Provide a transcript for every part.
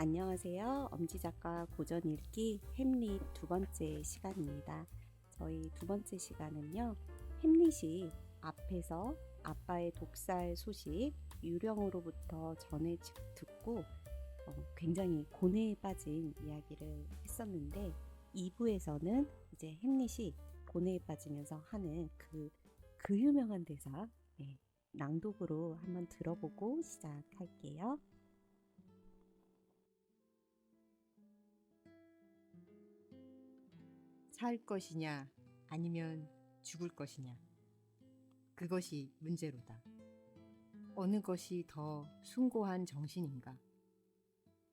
안녕하세요. 엄지작가 고전 읽기 햄릿 두 번째 시간입니다. 저희 두 번째 시간은요. 햄릿이 앞에서 아빠의 독살 소식 유령으로부터 전해 듣고 굉장히 고뇌에 빠진 이야기를 했었는데 2부에서는 이제 햄릿이 고뇌에 빠지면서 하는 그 유명한 대사 낭독으로 한번 들어보고 시작할게요. 살 것이냐 아니면 죽을 것이냐, 그것이 문제로다. 어느 것이 더 숭고한 정신인가?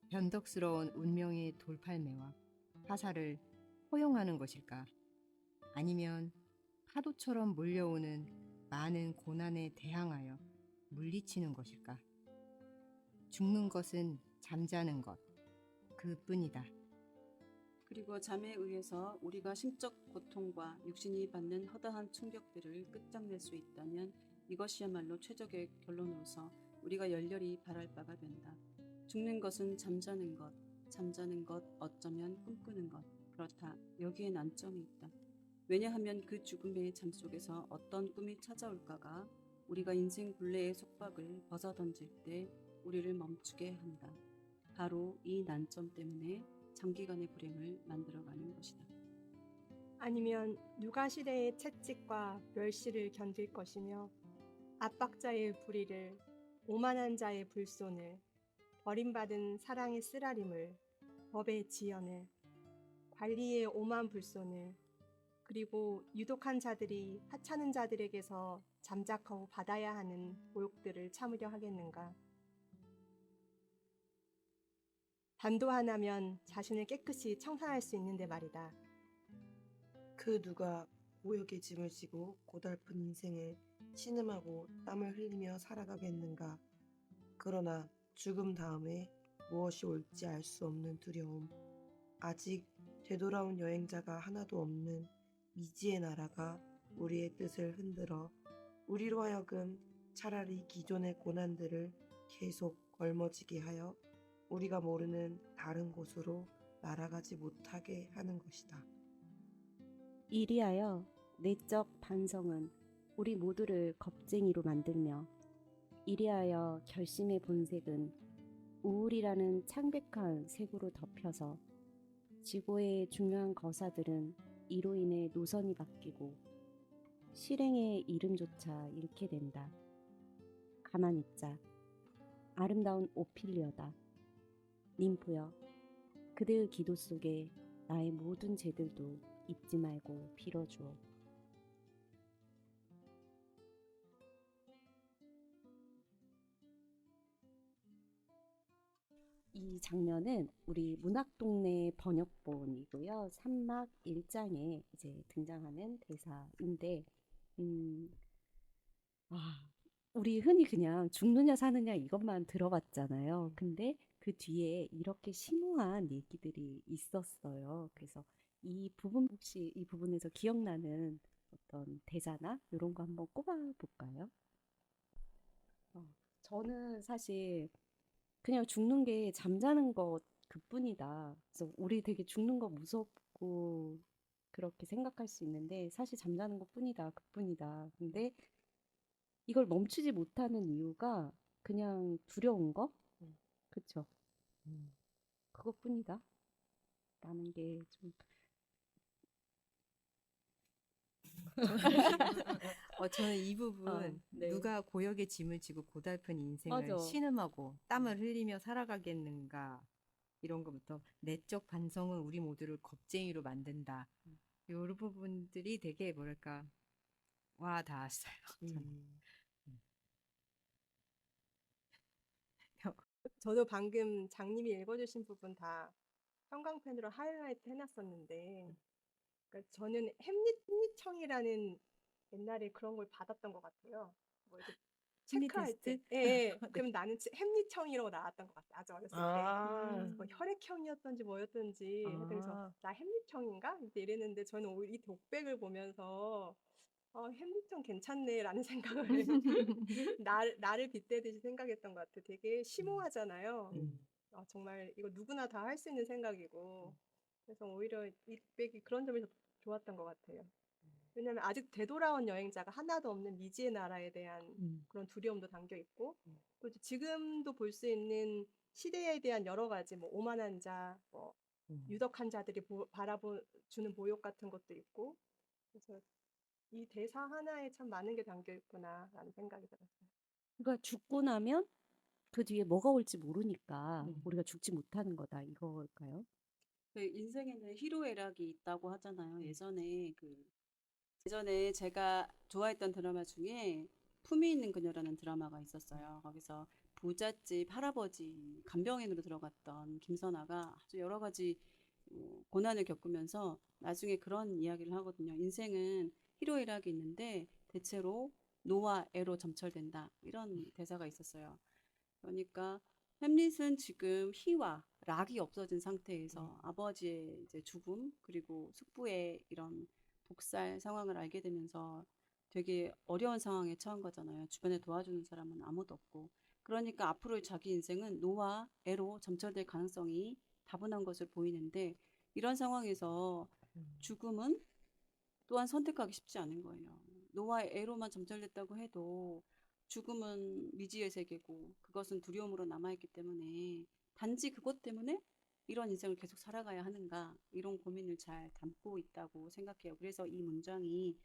변덕스러운 운명의 돌팔매와 화살을 허용하는 것일까? 아니면 파도처럼 몰려오는 많은 고난에 대항하여 물리치는 것일까? 죽는 것은 잠자는 것, 그뿐이다. 그리고 잠에 의해서 우리가 심적 고통과 육신이 받는 허다한 충격들을 끝장낼 수 있다면 이것이야말로 최적의 결론으로서 우리가 열렬히 바랄 바가 된다. 죽는 것은 잠자는 것 어쩌면 꿈꾸는 것. 그렇다. 여기에 난점이 있다. 왜냐하면 그 죽음의 잠 속에서 어떤 꿈이 찾아올까가 우리가 인생 굴레의 속박을 벗어던질 때 우리를 멈추게 한다. 바로 이 난점 때문에 장기간의 불행을 만들어가는 것이다. 아니면 누가 시대의 채찍과 멸시를 견딜 것이며 압박자의 불의를, 오만한 자의 불손을, 버림받은 사랑의 쓰라림을, 법의 지연을, 관리의 오만 불손을, 그리고 유독한 자들이 하찮은 자들에게서 잠작하고 받아야 하는 모욕들을 참으려 하겠는가? 단도 하나면 자신을 깨끗이 청산할 수 있는데 말이다. 그 누가 고역의 짐을 지고 고달픈 인생을 신음하고 땀을 흘리며 살아가겠는가. 그러나 죽음 다음에 무엇이 올지 알 수 없는 두려움, 아직 되돌아온 여행자가 하나도 없는 미지의 나라가 우리의 뜻을 흔들어 우리로 하여금 차라리 기존의 고난들을 계속 걸머지게 하여 우리가 모르는 다른 곳으로 날아가지 못하게 하는 것이다. 이리하여 내적 반성은 우리 모두를 겁쟁이로 만들며, 이리하여 결심의 본색은 우울이라는 창백한 색으로 덮여서 지고의 중요한 거사들은 이로 인해 노선이 바뀌고 실행의 이름조차 잃게 된다. 가만히 있자. 아름다운 오피리어다. 님프여, 그대의 기도 속에 나의 모든 죄들도 잊지 말고 빌어주오. 이 장면은 우리 문학동네 번역본이고요. 3막 1장에 이제 등장하는 대사인데, 우리 흔히 그냥 죽느냐 사느냐 이것만 들어봤잖아요. 근데 그 뒤에 이렇게 심오한 얘기들이 있었어요. 그래서 이 부분, 혹시 이 부분에서 기억나는 어떤 대사나 이런 거 한번 꼽아 볼까요? 저는 사실 그냥 죽는 게 잠자는 것 그뿐이다. 그래서 우리 되게 죽는 거 무섭고 그렇게 생각할 수 있는데 사실 잠자는 것뿐이다, 그뿐이다. 근데 이걸 멈추지 못하는 이유가 그냥 두려운 거? 그쵸? 그것뿐이다. 라는 게 좀, 저는 이 부분, 네. 누가 고역의 짐을 지고 고달픈 인생을 맞아. 신음하고 땀을 흘리며 살아가겠는가, 이런 것부터 내적 반성은 우리 모두를 겁쟁이로 만든다. 이런 부분들이 되게 뭐랄까 와 닿았어요. 저는. 저도 방금 장님이 읽어주신 부분 다 형광펜으로 하이라이트 해놨었는데, 그러니까 저는 햄릿청이라는 옛날에 그런 걸 받았던 것 같아요. 뭐 이렇게 심리 체크할 때. 테스트? 예, 예. 네. 그럼 나는 햄릿청이라고 나왔던 것 같아. 아주 어렸을 때. 뭐 혈액형이었던지 뭐였던지. 하여튼 그래서 나 햄릿청인가? 이제 이랬는데 저는 오히려 이 독백을 보면서 햄릿청 괜찮네라는 생각을 나를 빗대듯이 생각했던 것 같아. 되게 심오하잖아요. 정말 이거 누구나 다 할 수 있는 생각이고 그래서 오히려 이 독백이 그런 점에서 좋았던 것 같아요. 왜냐하면 아직 되돌아온 여행자가 하나도 없는 미지의 나라에 대한 그런 두려움도 담겨 있고 또 지금도 볼 수 있는 시대에 대한 여러 가지 뭐 오만한 자, 뭐 유덕한 자들이 바라주는 모욕 같은 것도 있고 그래서 이 대사 하나에 참 많은 게 담겨 있구나라는 생각이 들었어요. 그러니까 죽고 나면 그 뒤에 뭐가 올지 모르니까 우리가 죽지 못하는 거다 이걸까요? 그 인생에는 희로애락이 있다고 하잖아요. 예전에 제가 좋아했던 드라마 중에 품위 있는 그녀라는 드라마가 있었어요. 거기서 부잣집 할아버지 간병인으로 들어갔던 김선아가 아주 여러 가지 고난을 겪으면서 나중에 그런 이야기를 하거든요. 인생은 희로애락이 있는데 대체로 노와 애로 점철된다. 이런 대사가 있었어요. 그러니까 햄릿은 지금 희와 락이 없어진 상태에서 아버지의 이제 죽음 그리고 숙부의 이런 독살 상황을 알게 되면서 되게 어려운 상황에 처한 거잖아요. 주변에 도와주는 사람은 아무도 없고. 그러니까 앞으로의 자기 인생은 노와 애로 점철될 가능성이 다분한 것을 보이는데 이런 상황에서 죽음은 또한 선택하기 쉽지 않은 거예요. 노와 애로만 점철됐다고 해도 죽음은 미지의 세계고 그것은 두려움으로 남아있기 때문에 단지 그것 때문에 이런 인생을 계속 살아가야 하는가 이런 고민을 잘 담고 있다고 생각해요. 그래서 이 문장이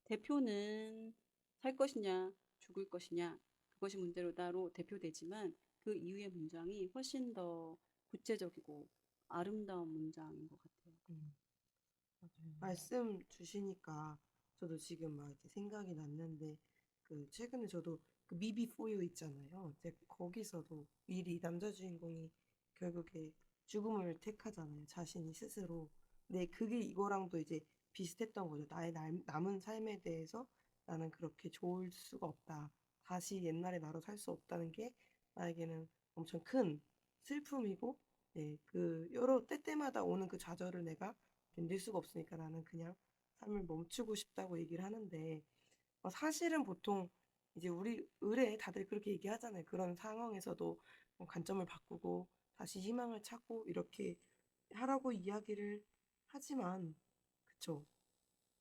대표는 살 것이냐 죽을 것이냐 그것이 문제로다로 대표되지만 그 이후의 문장이 훨씬 더 구체적이고 아름다운 문장인 것 같아요. 말씀 주시니까 저도 지금 막 이렇게 생각이 났는데 그 최근에 저도 그 미비 포유 있잖아요. 이제 거기서도 미리 남자 주인공이 결국에 죽음을 택하잖아요. 자신이 스스로. 근데 그게 이거랑도 이제 비슷했던 거죠. 나의 남은 삶에 대해서 나는 그렇게 좋을 수가 없다. 다시 옛날의 나로 살 수 없다는 게 나에게는 엄청 큰 슬픔이고, 네, 그 여러 때때마다 오는 그 좌절을 내가 견딜 수가 없으니까 나는 그냥 삶을 멈추고 싶다고 얘기를 하는데 사실은 보통 이제 우리 의뢰에 다들 그렇게 얘기하잖아요. 그런 상황에서도 관점을 바꾸고 다시 희망을 찾고 이렇게 하라고 이야기를 하지만 그쵸.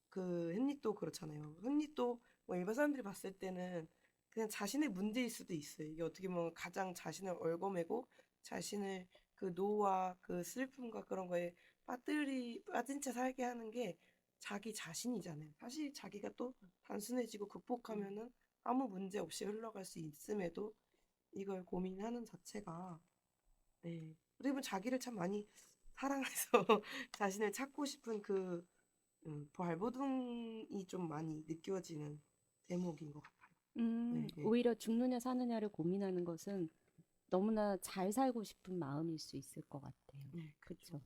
그 햄릿도 그렇잖아요. 햄릿도 뭐 일반 사람들이 봤을 때는 그냥 자신의 문제일 수도 있어요. 이게 어떻게 보면 가장 자신을 얽어매고 자신을 그 노와 그 슬픔과 그런 거에 빠진 채 살게 하는 게 자기 자신이잖아요. 사실 자기가 또 단순해지고 극복하면은 아무 문제 없이 흘러갈 수 있음에도 이걸 고민하는 자체가 네. 어떻게 보면 자기를 참 많이 사랑해서 자신을 찾고 싶은 그 발버둥이 좀 많이 느껴지는 대목인 것 같아요. 네, 네. 오히려 죽느냐 사느냐를 고민하는 것은 너무나 잘 살고 싶은 마음일 수 있을 것 같아요. 네, 그렇죠.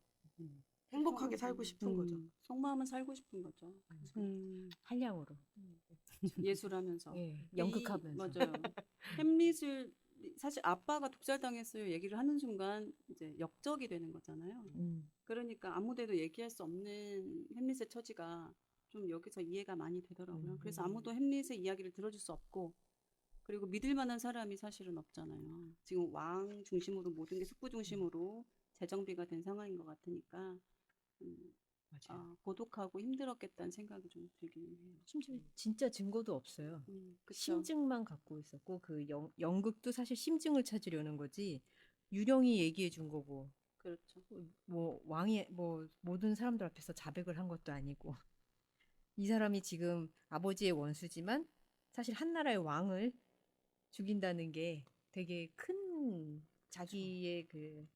행복하게 살고 싶은 거죠. 속마음은 살고 싶은 거죠. 한량으로. 예술하면서. 예, 연극하면서. 맞아요. 햄릿을 사실 아빠가 독살당했어요 얘기를 하는 순간 이제 역적이 되는 거잖아요. 그러니까 아무데도 얘기할 수 없는 햄릿의 처지가 좀 여기서 이해가 많이 되더라고요. 그래서 아무도 햄릿의 이야기를 들어줄 수 없고 그리고 믿을 만한 사람이 사실은 없잖아요. 지금 왕 중심으로 모든 게 숙부 중심으로 재정비가 된 상황인 것 같으니까 맞아요. 고독하고 힘들었겠다는 생각이 좀 들기는 해요. 심지어 진짜 증거도 없어요. 그쵸. 심증만 갖고 있었고 그 연극도 사실 심증을 찾으려는 거지 유령이 얘기해 준 거고 그렇죠. 뭐 왕이 뭐 모든 사람들 앞에서 자백을 한 것도 아니고 이 사람이 지금 아버지의 원수지만 사실 한 나라의 왕을 죽인다는 게 되게 큰 자기의 그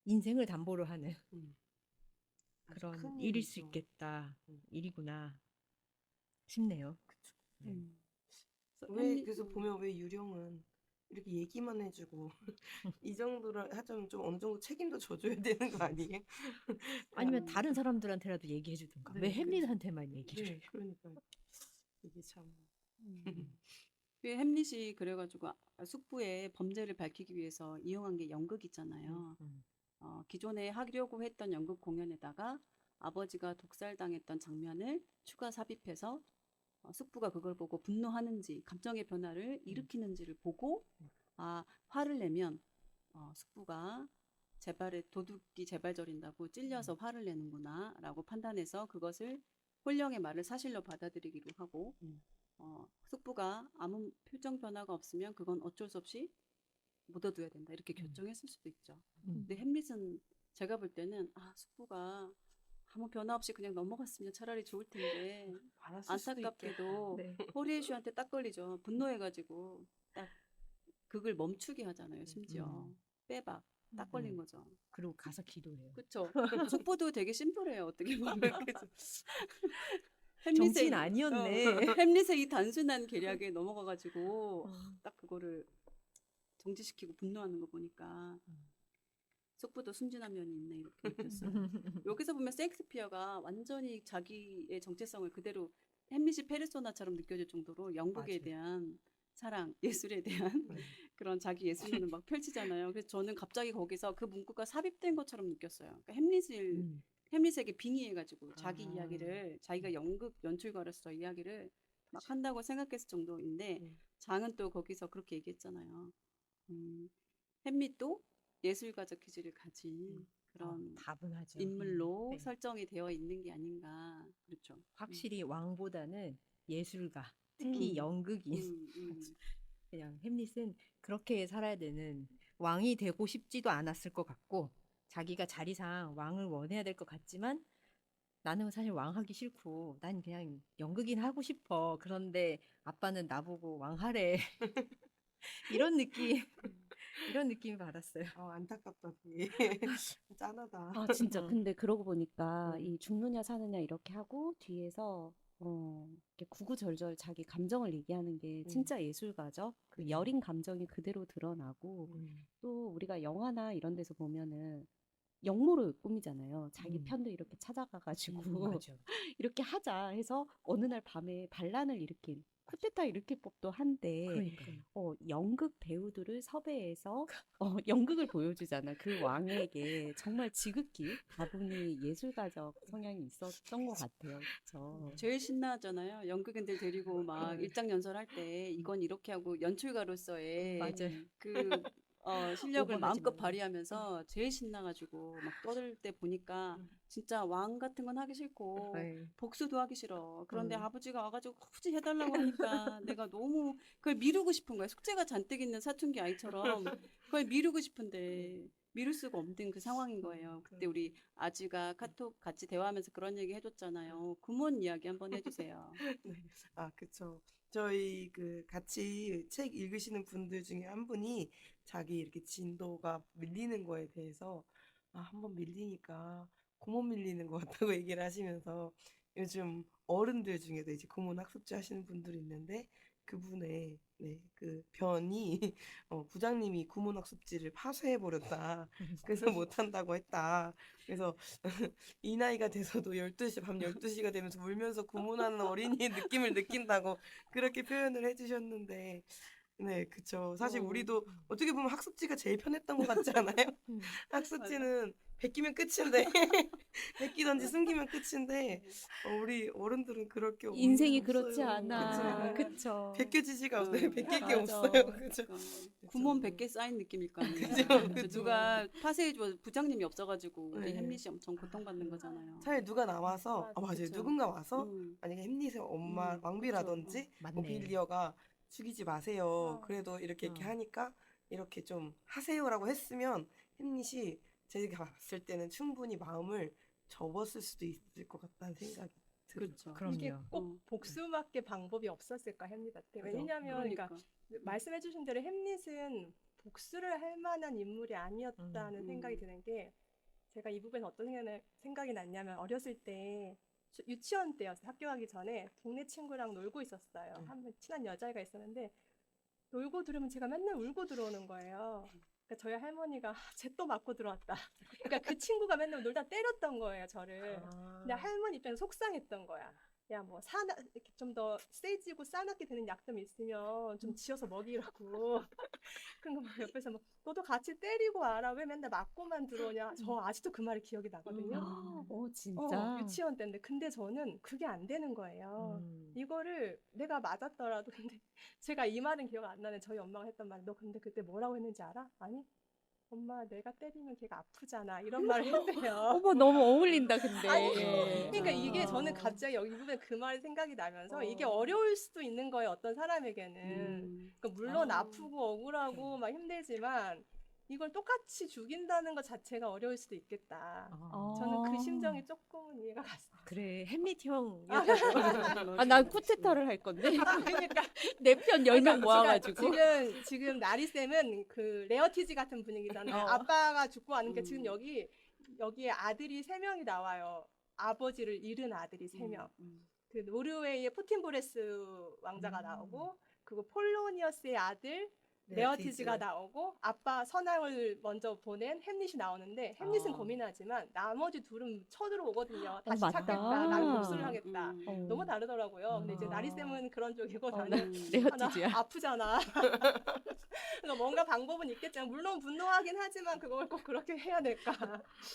인생을 담보로 하는 아주 그런 큰 일일 수 일이죠. 있겠다 일이구나 싶네요. 그래서 보면 왜 유령은 이렇게 얘기만 해주고 이 정도로 하자면 좀 어느 정도 책임도 져줘야 되는 거 아니에요? 아니면 다른 사람들한테라도 얘기해 주든가. 왜 네, 햄릿한테만 얘기를 네, 해? 그러니까 이게 참 그 햄릿이 그래가지고 숙부의 범죄를 밝히기 위해서 이용한 게 연극이잖아요. 기존에 하려고 했던 연극 공연에다가 아버지가 독살당했던 장면을 추가 삽입해서 숙부가 그걸 보고 분노하는지 감정의 변화를 일으키는지를 보고 화를 내면 숙부가 재발에 도둑이 재발 저린다고 찔려서 화를 내는구나라고 판단해서 그것을 홀령의 말을 사실로 받아들이기로 하고 숙부가 아무 표정 변화가 없으면 그건 어쩔 수 없이 묻어둬야 된다 이렇게 결정했을 수도 있죠. 근데 햄릿은 제가 볼 때는 숙부가 아무 변화 없이 그냥 넘어갔으면 차라리 좋을 텐데 알았을 수도 있겠다. 안타깝게도 네. 호리에슈한테 딱 걸리죠. 분노해가지고 딱 극을 멈추게 하잖아요. 심지어 빼박 딱 걸린 거죠. 그리고 가서 기도해요. 그렇죠. 속보도 되게 심플해요. 어떻게 보면. 그래서 정치인 아니었네. 햄릿의 이 단순한 계략에 넘어가가지고 딱 그거를 정지시키고 분노하는 거 보니까 속보도 순진한 면이 있네 이렇게 느꼈어요. 여기서 보면 셰익스피어가 완전히 자기의 정체성을 그대로 햄릿이 페르소나처럼 느껴질 정도로 영국에 맞아요. 대한 사랑, 예술에 대한 그런 자기 예술론을 막 펼치잖아요. 그래서 저는 갑자기 거기서 그 문구가 삽입된 것처럼 느꼈어요. 그러니까 햄릿에게 빙의해가지고 자기 이야기를 자기가 연극 연출가로서 이야기를 막 한다고 생각했을 정도인데 장은 또 거기서 그렇게 얘기했잖아요. 햄릿도 예술가적 기질을 가진 그런 다분하죠. 인물로 네. 설정이 되어 있는 게 아닌가. 그렇죠. 확실히 왕보다는 예술가, 특히 연극인. 그냥 햄릿은 그렇게 살아야 되는 왕이 되고 싶지도 않았을 것 같고 자기가 자리상 왕을 원해야 될 것 같지만 나는 사실 왕하기 싫고 난 그냥 연극인 하고 싶어. 그런데 아빠는 나보고 왕하래. 이런 느낌을 받았어요. 안타깝다 되게. 짠하다. 아, 진짜. 근데 그러고 보니까 음. 이 죽느냐 사느냐 이렇게 하고 뒤에서 이렇게 구구절절 자기 감정을 얘기하는 게 진짜 예술가죠. 그 여린 감정이 그대로 드러나고 또 우리가 영화나 이런 데서 보면은 역모를 꾸미잖아요. 자기 편도 이렇게 찾아가가지고 맞아. 이렇게 하자 해서 어느 날 밤에 반란을 일으킨 쿠데타 일으킬 법도 한데 그러니까요. 연극 배우들을 섭외해서 연극을 보여주잖아. 그 왕에게 정말 지극히 다분히 예술가적 성향이 있었던 것 같아요. 그렇죠. 제일 신나잖아요. 연극인들 데리고 막 일장 연설할 때 이건 이렇게 하고 연출가로서의 맞아요. 그 실력을 오버하지 마음껏 말고. 발휘하면서 제일 신나가지고 막 떠들 때 보니까 진짜 왕 같은 건 하기 싫고 네. 복수도 하기 싫어. 그런데 아버지가 와가지고 굳이 해달라고 하니까 내가 너무 그걸 미루고 싶은 거야. 숙제가 잔뜩 있는 사춘기 아이처럼 그걸 미루고 싶은데 미룰 수가 없는 그 상황인 거예요. 그때 우리 아주가 카톡 같이 대화하면서 그런 얘기 해줬잖아요. 구몬 이야기 한번 해주세요. 그쵸. 저희 같이 책 읽으시는 분들 중에 한 분이 자기 이렇게 진도가 밀리는 거에 대해서 한번 밀리니까 고못 밀리는 것 같다고 얘기를 하시면서 요즘 어른들 중에도 이제 고문 학습지 하시는 분들이 있는데 그분의 그 변이 부장님이 구몬 학습지를 파쇄해 버렸다. 그래서 못 한다고 했다. 그래서 이 나이가 돼서도 12시 밤 12시가 되면서 울면서 구몬하는 어린이의 느낌을 느낀다고 그렇게 표현을 해주셨는데 네, 그쵸. 사실 우리도 어떻게 보면 학습지가 제일 편했던 것 같지 않아요? 학습지는 베끼면 끝인데 베끼던지 숨기면 끝인데 우리 어른들은 그럴 게 인생이 없어요. 그렇지 않아. 그쵸. 그쵸. 베껴지지가 않아요. 베낄 게 맞아. 없어요. 그죠? 구몬 100개 쌓인 느낌일 거 아니에요. 그죠. 누가 파쇄해줘 부장님이 없어가지고 우리 네. 햄릿이 엄청 고통받는 거잖아요. 차라리 누가 나와서 맞아요. 그쵸. 누군가 와서 음. 만약에 햄릿의 엄마 왕비라든지 맞네. 빌리어가 죽이지 마세요. 그래도 이렇게 하니까 이렇게 좀 하세요라고 했으면 햄릿이 제가 봤을 때는 충분히 마음을 접었을 수도 있을 것 같다는 생각이 들어요. 그렇죠. 이게 그럼요. 꼭 복수밖에 방법이 없었을까 햄릿한테. 그죠. 왜냐하면 그러니까. 말씀해주신 대로 햄릿은 복수를 할 만한 인물이 아니었다는 생각이 드는 게 제가 이 부분에서 어떤 생각이 났냐면 어렸을 때 유치원 때였어요. 학교 가기 전에 동네 친구랑 놀고 있었어요. 한 번 친한 여자애가 있었는데 놀고 들으면 제가 맨날 울고 들어오는 거예요. 그러니까 저희 할머니가 쟤 또 맞고 들어왔다. 그러니까 그 친구가 맨날 놀다 때렸던 거예요, 저를. 근데 할머니 입장에서 속상했던 거야. 야, 뭐 이렇게 좀 더 세지고 싸납게 되는 약 좀 있으면 좀 지어서 먹이라고. 그런 거 옆에서 막 너도 같이 때리고 와라. 왜 맨날 맞고만 들어오냐. 저 아직도 그 말이 기억이 나거든요. 진짜. 유치원 때인데. 근데 저는 그게 안 되는 거예요. 이거를 내가 맞았더라도 근데 제가 이 말은 기억 안 나네. 저희 엄마가 했던 말. 너 근데 그때 뭐라고 했는지 알아? 아니? 엄마 내가 때리면 걔가 아프잖아 이런 말을 했대요. 어머, 너무 어울린다, 근데. 아니, 예. 그러니까 이게 저는 어. 갑자기 여기 부분에 그 말이 생각이 나면서 이게 어. 어려울 수도 있는 거예요, 어떤 사람에게는. 음. 그러니까 물론 아. 아프고 억울하고 막 힘들지만 이걸 똑같이 죽인다는 것 자체가 어려울 수도 있겠다. 저는 그 심정이 조금은 이해가 갔어요. 그래 햄릿 형. 아, 난 쿠데타를 할 건데. 그러니까 내 편 10명 그러니까 모아가지고. 지금 나리쌤은 그 레어티지 같은 분위기잖아요. 아빠가 죽고 왔는데 지금 여기에 아들이 3명이 나와요. 아버지를 잃은 아들이 3명. 그 노르웨이의 포틴브레스 왕자가 나오고 그리고 폴로니어스의 아들 레어티즈가 나오고 아빠 선왕을 먼저 보낸 햄릿이 나오는데 햄릿은 고민하지만 나머지 둘은 쳐들어오거든요. 다시 맞다. 찾겠다. 나는 복수를 하겠다. 어. 너무 다르더라고요. 근데 이제 나리쌤은 그런 쪽이고 어, 나는 레어티즈야. 나 아프잖아. 그러니까 뭔가 방법은 있겠지만 물론 분노하긴 하지만 그걸 꼭 그렇게 해야 될까?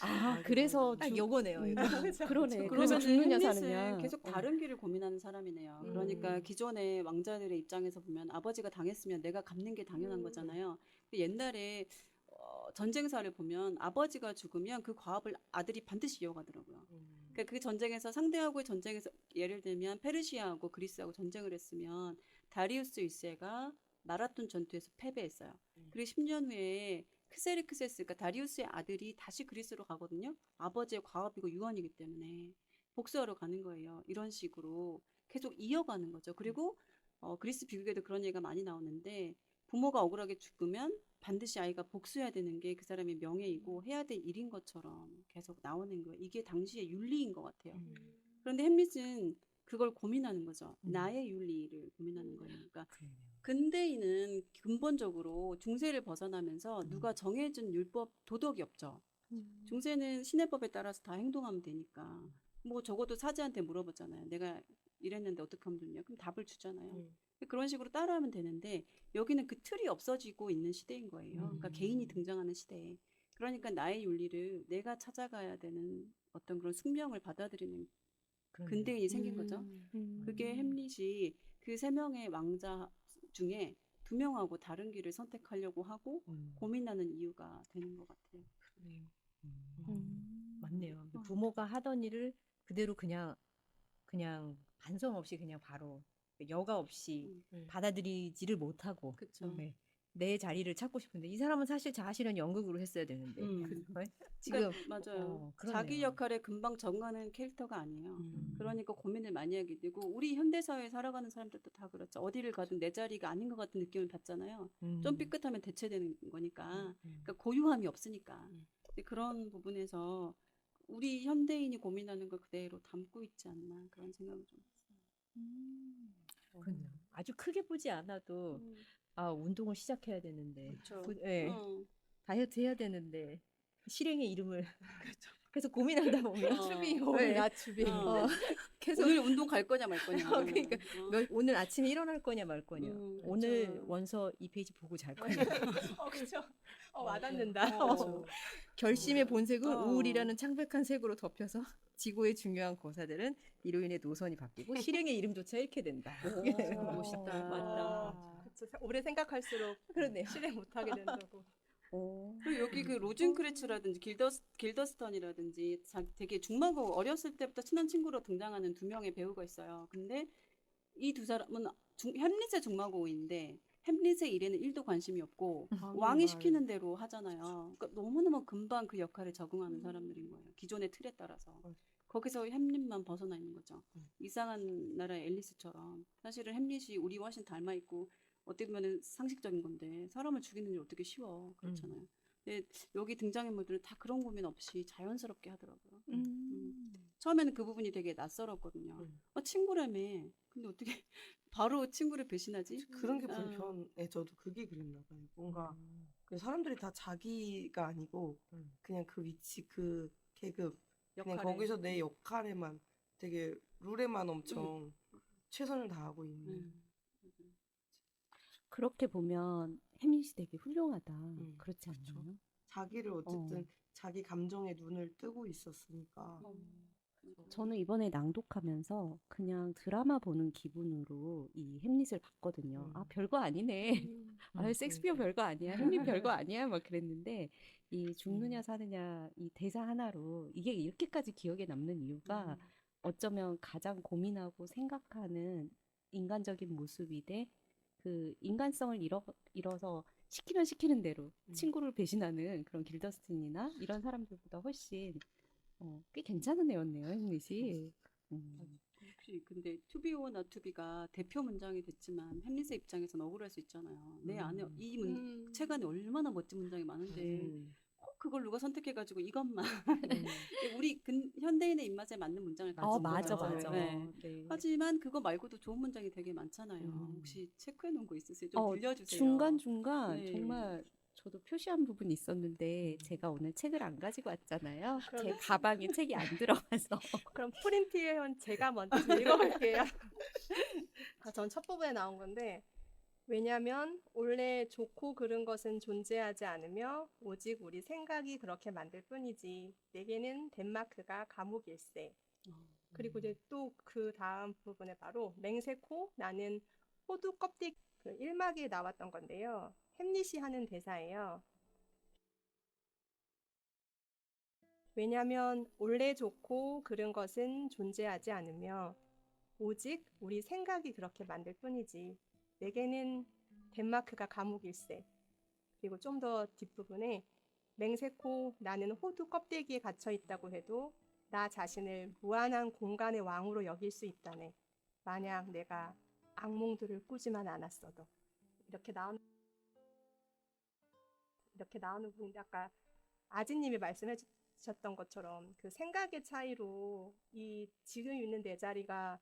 아, 그래서 딱 요거네요. 이거. 그러네. 그래서 그러면 죽느냐 햄릿은 사느냐. 계속 다른 길을 고민하는 사람이네요. 그러니까 기존의 왕자들의 입장에서 보면 아버지가 당했으면 내가 갚는 게 당연한 거잖아요. 근데 옛날에 전쟁사를 보면 아버지가 죽으면 그 과업을 아들이 반드시 이어가더라고요. 그러니까 그 전쟁에서 상대하고의 전쟁에서 예를 들면 페르시아하고 그리스하고 전쟁을 했으면 다리우스 1세가 마라톤 전투에서 패배했어요. 그리고 10년 후에 크세르크세스, 그러니까 다리우스의 아들이 다시 그리스로 가거든요. 아버지의 과업이고 유언이기 때문에 복수하러 가는 거예요. 이런 식으로 계속 이어가는 거죠. 그리고 그리스 비극에도 그런 얘기가 많이 나오는데 부모가 억울하게 죽으면 반드시 아이가 복수해야 되는 게 그 사람의 명예이고 해야 될 일인 것처럼 계속 나오는 거예요. 이게 당시의 윤리인 것 같아요. 그런데 햄릿은 그걸 고민하는 거죠. 나의 윤리를 고민하는 거예요. 그러니까 근대인은 근본적으로 중세를 벗어나면서 누가 정해준 율법, 도덕이 없죠. 중세는 신의 법에 따라서 다 행동하면 되니까. 뭐 적어도 사제한테 물어보잖아요. 내가 이랬는데 어떻게 하면 좋냐? 그럼 답을 주잖아요. 그런 식으로 따라하면 되는데 여기는 그 틀이 없어지고 있는 시대인 거예요. 그러니까 개인이 등장하는 시대에. 그러니까 나의 윤리를 내가 찾아가야 되는 어떤 그런 숙명을 받아들이는 근대인이 생긴 거죠. 그게 햄릿이 그 3명의 왕자 중에 2명하고 다른 길을 선택하려고 하고 고민하는 이유가 되는 것 같아요. 맞네요. 부모가 하던 일을 그대로 그냥 반성 없이 그냥 바로 여과 없이 받아들이지를 못하고 그쵸. 내 자리를 찾고 싶은데 이 사람은 사실 자신은 연극으로 했어야 되는데 지금 그러니까 맞아요. 그러네요. 자기 역할에 금방 적응하는 캐릭터가 아니에요. 그러니까 고민을 많이 하게 되고 우리 현대사회에 살아가는 사람들도 다 그렇죠. 어디를 가든 내 자리가 아닌 것 같은 느낌을 받잖아요. 좀 삐끗하면 대체되는 거니까. 그러니까 고유함이 없으니까. 근데 그런 부분에서 우리 현대인이 고민하는 걸 그대로 담고 있지 않나 그런 생각을 좀 했어요. 그렇네요. 아주 크게 보지 않아도 운동을 시작해야 되는데 그렇죠. 다이어트 해야 되는데 실행의 이름을 계속 고민하다 보면 추비, 오늘 낮추비. 계속 오늘 운동 갈 거냐 말 거냐. 그러니까 오늘 아침에 일어날 거냐 말 거냐 오늘 그렇죠. 원서 2페이지 보고 잘 거냐 그렇죠. 와닿는다. 결심의 본색은 어. 우울이라는 창백한 색으로 덮여서 지구의 중요한 고사들은 이로 인해 노선이 바뀌고 실행의 이름조차 잃게 된다. 멋있다. 맞다. 그쵸. 오래 생각할수록 그러네요. 실행 못하게 된다고. 그리고 여기 그 로젠크레츠라든지 길더스턴이라든지 되게 중마고 어렸을 때부터 친한 친구로 등장하는 2명의 배우가 있어요. 근데 이 2사람은 햄릿의 중마고인데 햄릿의 일에는 1도 관심이 없고 왕이 시키는 대로 하잖아요. 그러니까 너무너무 금방 그 역할에 적응하는 사람들인 거예요. 기존의 틀에 따라서. 거기서 햄릿만 벗어나 있는 거죠. 이상한 나라의 앨리스처럼. 사실은 햄릿이 우리와 훨씬 닮아 있고 어떻게 보면 상식적인 건데 사람을 죽이는 일 어떻게 쉬워. 그렇잖아요. 근데 여기 등장인물들은 다 그런 고민 없이 자연스럽게 하더라고요. 처음에는 그 부분이 되게 낯설었거든요. 친구라며. 근데 어떻게 바로 친구를 배신하지? 그런 게 불편해. 저도 그게 그랬나 봐요. 뭔가 그 사람들이 다 자기가 아니고 그냥 그 위치, 그 계급, 그냥 역할에. 거기서 내 역할에만 되게 룰에만 엄청 최선을 다하고 있는. 그렇게 보면 햄릿이 되게 훌륭하다. 그렇지 그쵸. 않나요? 자기를 어쨌든 자기 감정에 눈을 뜨고 있었으니까. 저는 이번에 낭독하면서 그냥 드라마 보는 기분으로 이 햄릿을 봤거든요. 아, 별거 아니네. 아, 섹스피어 별거 아니야. 햄릿 별거 아니야. 막 그랬는데 이 죽느냐 사느냐 이 대사 하나로 이게 이렇게까지 기억에 남는 이유가 어쩌면 가장 고민하고 생각하는 인간적인 모습이 돼 그 인간성을 잃어서 시키면 시키는 대로 친구를 배신하는 그런 길더스틴이나 이런 사람들보다 훨씬 꽤 괜찮은 애였네요, 햄릿이. 혹시 근데 투비오 나투비가 대표 문장이 됐지만 햄릿의 입장에서는 억울할 수 있잖아요. 내 안에 책 안에 얼마나 멋진 문장이 많은데 꼭 그걸 누가 선택해가지고 이것만 우리 현대인의 입맛에 맞는 문장을 가진 맞아, 거죠. 맞아. 네. 네. 하지만 그거 말고도 좋은 문장이 되게 많잖아요. 혹시 체크해 놓은 거 있으세요? 좀 들려주세요. 중간중간 네. 정말 저도 표시한 부분이 있었는데 제가 오늘 책을 안 가지고 왔잖아요. 제 가방에 책이 안 들어가서. 그럼 프린트해온 제가 먼저 좀 읽어볼게요. 전 첫 부분에 나온 건데 왜냐면 원래 좋고 그른 것은 존재하지 않으며 오직 우리 생각이 그렇게 만들 뿐이지 내게는 덴마크가 감옥일세. 그리고 이제 또 그 다음 부분에 바로 맹세코 나는 호두 껍데기 그 1막에 나왔던 건데요. 햄릿이 하는 대사예요. 왜냐면 원래 좋고 그른 것은 존재하지 않으며 오직 우리 생각이 그렇게 만들 뿐이지 내게는 덴마크가 감옥일세. 그리고 좀 더 뒷부분에 맹세코 나는 호두 껍데기에 갇혀 있다고 해도 나 자신을 무한한 공간의 왕으로 여길 수 있다네. 만약 내가 악몽들을 꾸지만 않았어도. 이렇게 나오는 부분인데 아까 아지님이 말씀해 주셨던 것처럼 그 생각의 차이로 이 지금 있는 내 자리가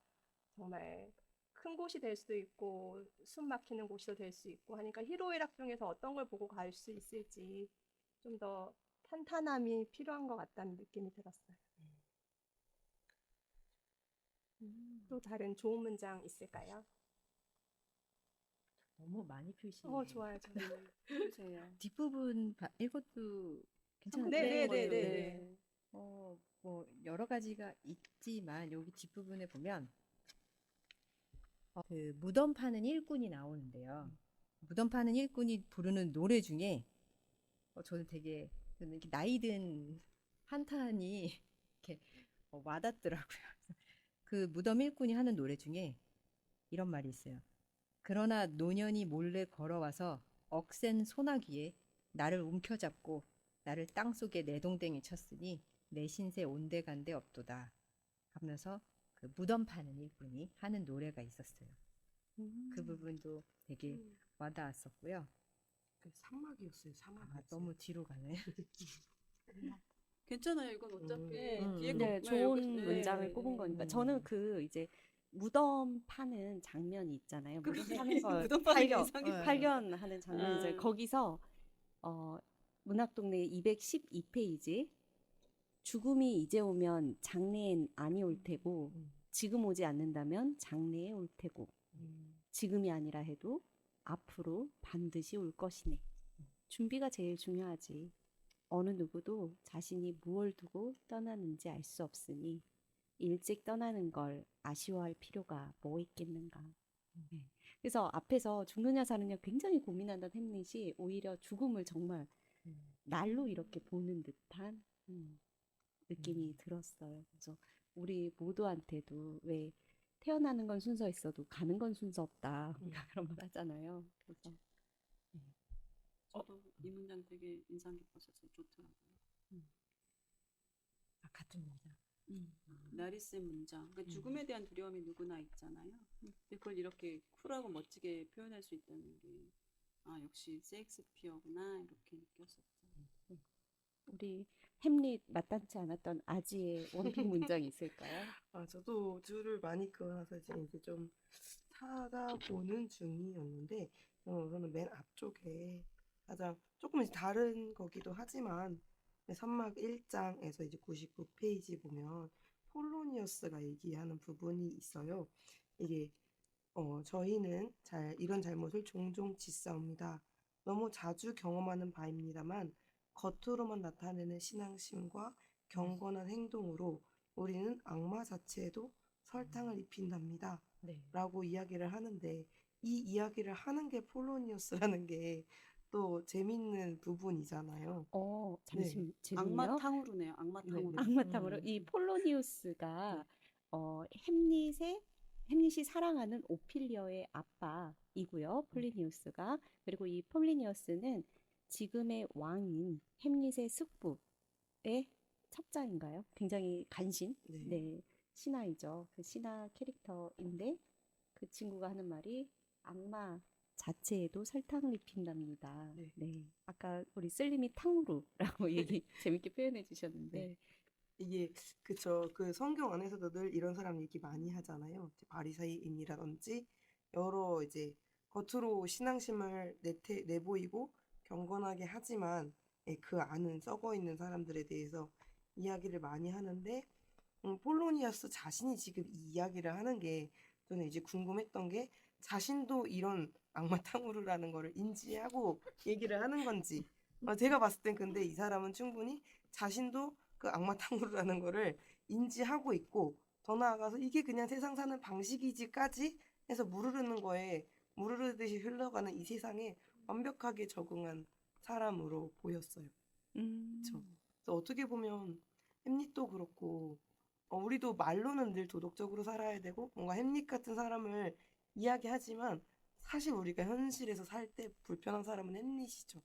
정말 큰 곳이 될 수도 있고 숨 막히는 곳이 될 수 있고 하니까 희로애락 중에서 어떤 걸 보고 갈 수 있을지 좀 더 탄탄함이 필요한 것 같다는 느낌이 들었어요. 또 다른 좋은 문장 있을까요? 너무 많이 표시. 좋아요. 해주세요. 뒷부분 읽어도 괜찮을 네, 것 같아요. 네. 뭐 여러 가지가 있지만 여기 뒷부분에 보면 그 무덤 파는 일꾼이 나오는데요. 무덤 파는 일꾼이 부르는 노래 중에 저는 되게 이렇게 나이든 한탄이 이렇게 와닿더라고요. 그 무덤 일꾼이 하는 노래 중에 이런 말이 있어요. 그러나 노년이 몰래 걸어와서 억센 소나기에 나를 움켜잡고 나를 땅속에 내동댕이 쳤으니 내 신세 온데간데 없도다 하면서 그 무덤 파는 일꾼이 하는 노래가 있었어요. 그 부분도 되게 와닿았었고요. 그 사막이었어요. 사막이었어요. 너무 뒤로 가네. 괜찮아요. 이건 어차피 뒤에 네, 거 좋은 네. 문장을 꼽은 거니까. 저는 그 이제 무덤 파는 장면이 있잖아요. 무덤 파는 걸 무덤 파는 게 이상해. 발견하는 장면이 있어요. 음. 거기서 문학동네 212페이지 죽음이 이제 오면 장래엔 아니 올 테고 지금 오지 않는다면 장래에 올 테고 지금이 아니라 해도 앞으로 반드시 올 것이네. 준비가 제일 중요하지. 어느 누구도 자신이 무얼 두고 떠나는지 알 수 없으니 일찍 떠나는 걸 아쉬워할 필요가 뭐 있겠는가. 네. 그래서 앞에서 죽느냐 사느냐 굉장히 고민하던 햄릿이 오히려 죽음을 정말 날로 이렇게 보는 듯한 느낌이 들었어요. 그래서 우리 모두한테도 왜 태어나는 건 순서 있어도 가는 건 순서 없다. 우리가 그런 말 하잖아요. 그래서 저도 이 문장 되게 인상 깊어서 좋더라고요. 같은 문장. 나리스의 문장. 그러니까 죽음에 대한 두려움이 누구나 있잖아요. 근데 그걸 이렇게 쿨하고 멋지게 표현할 수 있다는 게 역시 셰익스피어구나 이렇게 느꼈었죠. 우리 햄릿 마땅치 않았던 아지의 원픽 문장이 있을까요? 저도 줄을 많이 그어놔서 이제 좀 찾아보는 중이었는데 저는 맨 앞쪽에 가장 조금 이제 다른 거기도 하지만 선막 1장에서 이제 99페이지 보면 폴로니어스가 얘기하는 부분이 있어요. 이게 저희는 이런 잘못을 종종 짓사옵니다. 너무 자주 경험하는 바입니다만 겉으로만 나타내는 신앙심과 경건한 행동으로 우리는 악마 자체에도 설탕을 입힌답니다. 네. 라고 이야기를 하는데 이 이야기를 하는 게 폴로니우스라는 게 또 재밌는 부분이잖아요. 네. 재밌네요. 악마탕후루네요. 네. 악마탕후루. 악마탕으로 이 네. 폴로니우스가 햄릿이 사랑하는 오피리어의 아빠이고요. 폴리니우스가. 그리고 이 폴리니우스는 지금의 왕인 햄릿의 숙부의 첩자인가요? 굉장히 간신, 네. 네, 신하이죠. 그 신하 캐릭터인데 그 친구가 하는 말이 악마 자체에도 설탕을 입힌답니다. 네. 네. 아까 우리 쓸림이 탕후루라고 얘기 재밌게 표현해 주셨는데 네. 이게 그쵸. 그 성경 안에서도 늘 이런 사람 얘기 많이 하잖아요. 이제 바리사이인이라든지 여러 이제 겉으로 신앙심을 내보이고 경건하게 하지만 그 안은 썩어 있는 사람들에 대해서 이야기를 많이 하는데 폴로니아스 자신이 지금 이 이야기를 하는 게 저는 이제 궁금했던 게 자신도 이런 악마탕후루라는 거를 인지하고 얘기를 하는 건지 제가 봤을 땐 근데 이 사람은 충분히 자신도 그 악마탕후루라는 거를 인지하고 있고 더 나아가서 이게 그냥 세상 사는 방식이지까지 해서 무르르듯이 흘러가는 이 세상에 완벽하게 적응한 사람으로 보였어요. 그쵸? 그래서 어떻게 보면 햄릿도 그렇고 우리도 말로는 늘 도덕적으로 살아야 되고 뭔가 햄릿 같은 사람을 이야기하지만 사실 우리가 현실에서 살 때 불편한 사람은 햄릿이죠.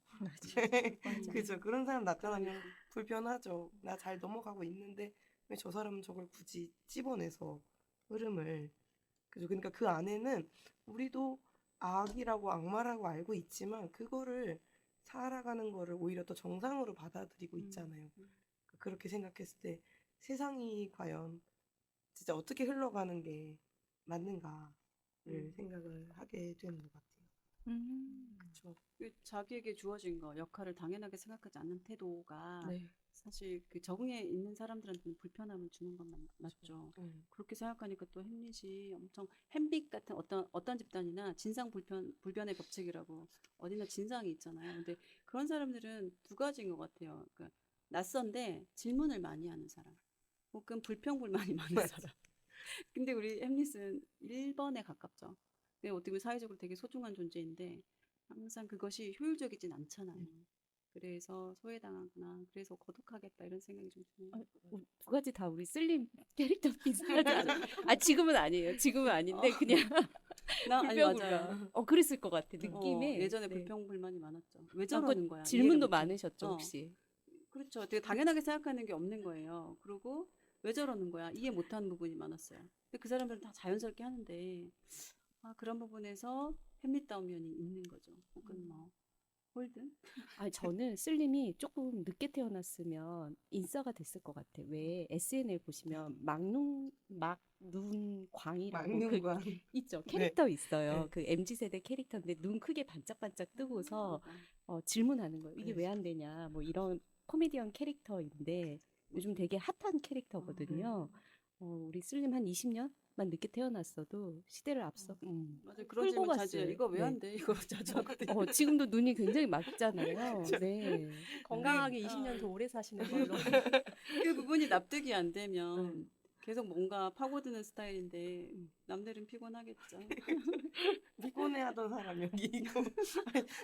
그죠? 그런 사람 나타나면 불편하죠. 나 잘 넘어가고 있는데 왜 저 사람은 저걸 굳이 찝어내서 흐름을 그죠? 그러니까 그 안에는 우리도 악이라고 악마라고 알고 있지만 그거를 살아가는 거를 오히려 더 정상으로 받아들이고 있잖아요. 그렇게 생각했을 때 세상이 과연 진짜 어떻게 흘러가는 게 맞는가를 생각을 하게 되는 것 같아요. 그쵸? 자기에게 주어진 거, 역할을 당연하게 생각하지 않는 태도가 네. 사실 그 적응에 있는 사람들한테는 불편함을 주는 건 맞죠. 그렇게 생각하니까 또 햄릿이 엄청 햄릿 같은 어떤 집단이나 불변의 법칙이라고 어디나 진상이 있잖아요. 근데 그런 사람들은 두 가지인 것 같아요. 그러니까 낯선데 질문을 많이 하는 사람, 혹은 불평불만이 많은 사람. 근데 우리 햄릿은 1번에 가깝죠. 근데 어떻게 보면 사회적으로 되게 소중한 존재인데 항상 그것이 효율적이진 않잖아요. 그래서 소외당하거나 그래서 거독하겠다 이런 생각이 좀 드네요. 두 가지 다 우리 쓸림 캐릭터 비슷하지 않아요? 지금은 아니에요. 지금은 아닌데 그냥 아니 맞아요. 불평불만. 그랬을 것 같아 느낌에. 예전에 네. 불평불만이 많았죠. 왜 아까 저러는 거야? 질문도 이해를 못해. 많으셨죠 혹시? 그렇죠. 되게 당연하게 생각하는 게 없는 거예요. 그리고 왜 저러는 거야? 이해 못하는 부분이 많았어요. 근데 그 사람들은 다 자연스럽게 하는데 그런 부분에서 햄릿다운 면이 있는 거죠. 혹은 뭐 홀든? 저는 쓸림이 조금 늦게 태어났으면 인싸가 됐을 것 같아. 왜 SNL 보시면 막눈광이라고 막눈광. 있죠. 네. 캐릭터 있어요. 네. 그 MZ 세대 캐릭터인데 눈 크게 반짝반짝 뜨고서 질문하는 거예요. 이게 네. 왜 안 되냐? 뭐 이런 코미디언 캐릭터인데 요즘 되게 핫한 캐릭터거든요. 우리 쓸림 한 20년만 늦게 태어났어도 시대를 앞서 맞아요. 그런 끌고 질문 자주 해요. 갔어요. 이거 왜 안 네. 돼? 이거 자주 하거든요. 지금도 눈이 굉장히 맑잖아요. 네. 건강하게 20년 더 오래 사시는 걸로. 그 부분이 납득이 안 되면 계속 뭔가 파고드는 스타일인데 남들은 피곤하겠죠. 피곤해하던 사람 여기 있고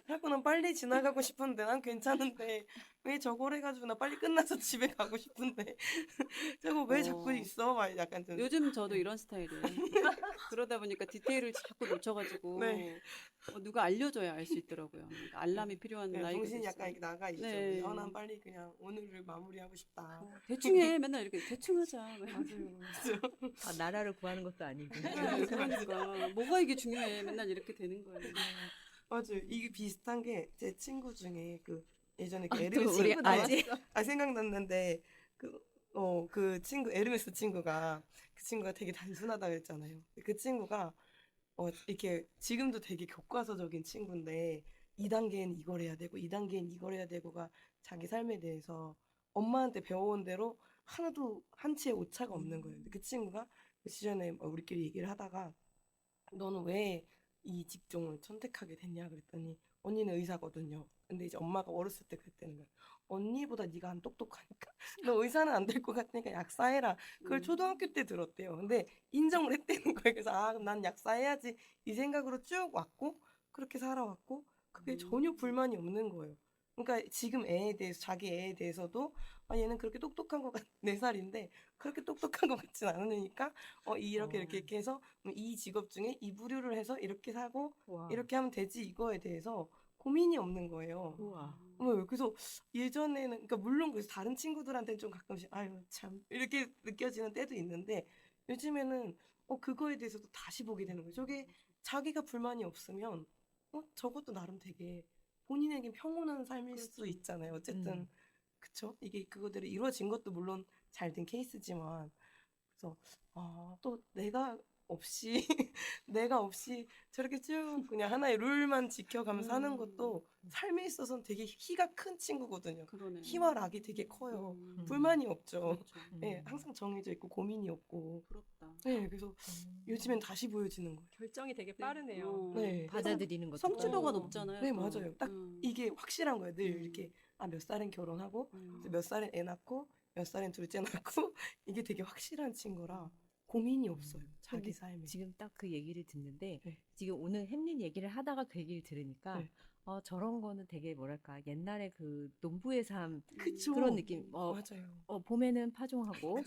자꾸 난 빨리 지나가고 싶은데 난 괜찮은데 왜 저걸 해가지고 나 빨리 끝나서 집에 가고 싶은데 저거 왜 자꾸 있어? 막 약간 좀 요즘 저도 이런 스타일이에요. 그러다 보니까 디테일을 자꾸 놓쳐가지고 네. 누가 알려줘야 알 수 있더라고요. 그러니까 알람이 필요한 네, 나이가 정신이 됐어요. 약간 이렇게 나가 있죠. 네. 난 빨리 그냥 오늘을 마무리하고 싶다. 대충 해. 맨날 이렇게 대충 하자. 맞아요. 나라를 구하는 것도 아니고. 그러니까 뭐가 이게 중요해. 맨날 이렇게 되는 거예요. 맞아요. 이게 비슷한 게 제 친구 중에 그 예전에 그 또 에르메스 우리 친구 아직 생각났는데 그 친구 에르메스 친구가 그 친구가 되게 단순하다고 했잖아요. 그 친구가 이렇게 지금도 되게 교과서적인 친구인데 2단계는 이걸 해야 되고 2단계는 이걸 해야 되고가 자기 삶에 대해서 엄마한테 배워온 대로 하나도 한 치의 오차가 없는 거예요. 근데 그 친구가 그 시절에 우리끼리 얘기를 하다가 너는 왜 이 직종을 선택하게 됐냐 그랬더니 언니는 의사거든요. 근데 이제 엄마가 어렸을 때 그랬다는 거예요. 언니보다 네가 안 똑똑하니까 너 의사는 안 될 것 같으니까 약사해라. 그걸 초등학교 때 들었대요. 근데 인정을 했다는 거예요. 그래서 아, 그럼 난 약사해야지 이 생각으로 쭉 왔고 그렇게 살아왔고 그게 전혀 불만이 없는 거예요. 그러니까 지금 애에 대해서 자기 애에 대해서도 아, 얘는 그렇게 똑똑한 것 같, 4살인데 그렇게 똑똑한 것 같진 않으니까 이렇게 해서 이 직업 중에 이 부류를 해서 이렇게 사고 와. 이렇게 하면 되지 이거에 대해서 고민이 없는 거예요. 우와. 그래서 예전에는 그러니까 물론 그래서 다른 친구들한테는 좀 가끔씩 아유 참 이렇게 느껴지는 때도 있는데 요즘에는 그거에 대해서도 다시 보게 되는 거예요. 저게 자기가 불만이 없으면 저것도 나름 되게 본인에겐 평온한 삶일 수 그렇죠. 있잖아요. 어쨌든 음. 그쵸? 이게 그거대로 이루어진 것도 물론 잘 된 케이스지만 그래서 또 없이 내가 없이 저렇게 쭉 그냥 하나의 룰만 지켜가면서 사는 것도 삶에 있어서는 되게 희가 큰 친구거든요. 그러네. 희와 락이 되게 커요. 음. 불만이 없죠. 그렇죠. 예, 항상 정해져 있고 고민이 없고. 부럽다. 네, 그래서 요즘엔 다시 보여지는 거예요. 결정이 되게 빠르네요. 네. 받아들이는 것도 성취도가 빠르고. 높잖아요. 네, 또. 맞아요. 딱 이게 확실한 거예요. 늘 음. 이렇게 몇 살엔 결혼하고 음. 몇 살엔 애 낳고 몇 살엔 둘째 낳고 이게 되게 확실한 친구라 고민이 없어요. 자기 근데 삶에. 지금 딱 그 얘기를 듣는데 네. 지금 오늘 햄릿 얘기를 하다가 그 얘기를 들으니까 네. 저런 거는 되게 뭐랄까 옛날에 그 농부의 삶 그쵸. 그런 느낌. 맞아요. 봄에는 파종하고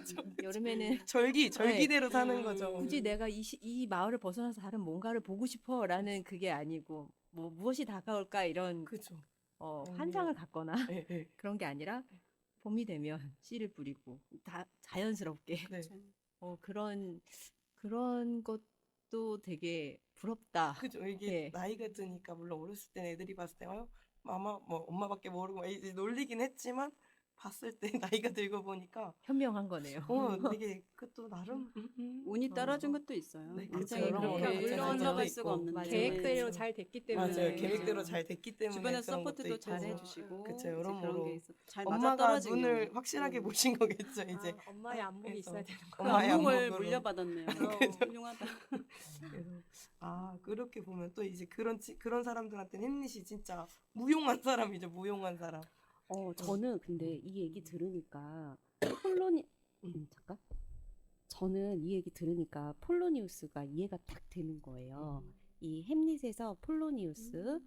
여름에는 절기대로 사는 거죠. 굳이 내가 이 마을을 벗어나서 다른 뭔가를 보고 싶어라는 그게 아니고 뭐 무엇이 다가올까 이런 그죠. 환상을 갖거나 네, 네. 그런 게 아니라 봄이 되면 씨를 뿌리고 다 자연스럽게 네. 그런 것도 되게 부럽다. 그죠. 이게 네. 나이가 드니까 물론 어렸을 때 애들이 봤을 때 마마 뭐 엄마밖에 모르고 막 이제 놀리긴 했지만 봤을 때 나이가 들고 보니까 현명한 거네요. 되게 그것도 나름 운이 따라준 것도 있어요. 네, 인생이 그렇죠. 그렇게 그렇게 물론 물론 흘러갈 있고. 수가 없는데 맞아요. 계획대로 그렇죠. 잘 됐기 때문에. 맞아요. 네. 계획대로 잘 됐기 때문에 주변에서 그런 것도 서포트도 있고. 잘 해주시고 그쵸, 이제 여러모로 그런 게 있어 잘 맞아 엄마가 떨어진 눈을 경우. 확실하게 보신 거겠죠. 이제 엄마의 안목이 그래서 있어야 되는 그 거야. 엄마의 안목을 안목으로. 물려받았네요. 그죠. 훌륭하다. 그래서 그렇게 보면 또 이제 그런 사람들한테는 햄릿이 진짜 무용한 사람이죠. 무용한 사람. 저는 근데 이 얘기 들으니까 폴로니 잠깐. 저는 이 얘기 들으니까 폴로니우스가 이해가 딱 되는 거예요. 이 햄릿에서 폴로니우스,